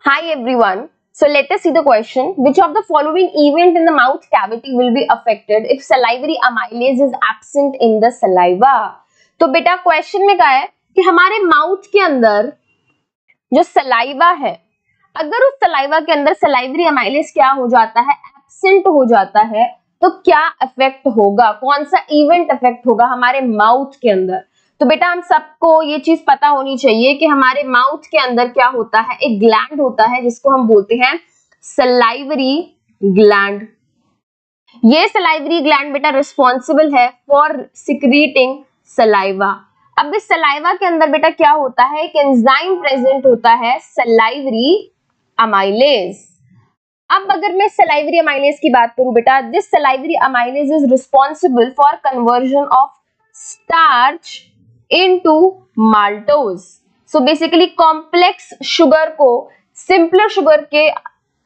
Hi everyone. So let us see the question. Which of the following event in the mouth cavity will be affected if salivary amylase is absent in the saliva? तो बेटा question में कहा है कि हमारे mouth के अंदर जो सलाइवा है, अगर उस सलाइवा के अंदर सलाइवरी अमाइलेज क्या हो जाता है, एब्सेंट हो जाता है, तो क्या इफेक्ट होगा, कौन सा इवेंट इफेक्ट होगा हमारे माउथ के अंदर। तो बेटा हम सबको ये चीज पता होनी चाहिए कि हमारे माउथ के अंदर क्या होता है, एक ग्लैंड होता है जिसको हम बोलते हैं सलाइवरी ग्लैंड। ये सलाइवरी ग्लैंड बेटा रिस्पॉन्सिबल है फॉर सिक्रीटिंग सलाइवा। अब इस सलाइवा के अंदर बेटा क्या होता है, एक एंजाइम प्रेजेंट होता है सलाइवरी अमाइलेज। अब अगर मैं सलाइवरी अमाइलेज की बात करूं बेटा, this salivary amylase is responsible for conversion of starch into maltose. So basically complex sugar को सिंपलर शुगर के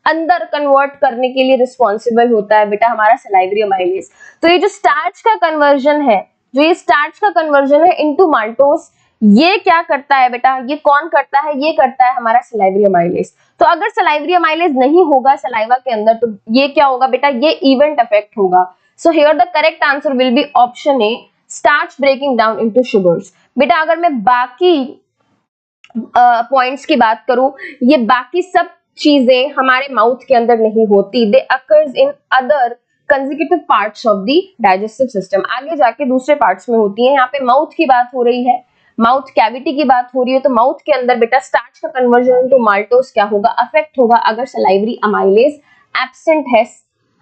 अंदर कन्वर्ट करने के लिए रिस्पॉन्सिबल होता है बेटा हमारा सलाइवरी अमाइलेज। तो ये जो स्टार्च का कन्वर्जन है, इनटू माल्टोज, ये क्या करता है बेटा, ये कौन करता है, ये करता है हमारा सलाइवरी अमाइलेज। तो अगर सलाइवरी अमाइलेज नहीं होगा सलाइवा के अंदर तो ये क्या होगा बेटा, ये इवेंट इफेक्ट होगा। So here the correct answer will be option A, starch breaking down into sugars. बेटा अगर मैं बाकी पॉइंट्स की बात करूं, ये बाकी सब चीजें हमारे माउथ के अंदर नहीं होती, they occurs in other consecutive parts of the digestive system. आगे जाके दूसरे पार्ट्स में होती है। यहाँ पे माउथ की बात हो रही है, माउथ कैविटी की बात हो रही है, तो माउथ के अंदर बेटा स्टार्च का कन्वर्जन इनटू माल्टोज क्या होगा, अफेक्ट होगा अगर सलाइवरी अमाइलेज एब्सेंट है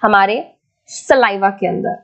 हमारे सलाइवा के अंदर।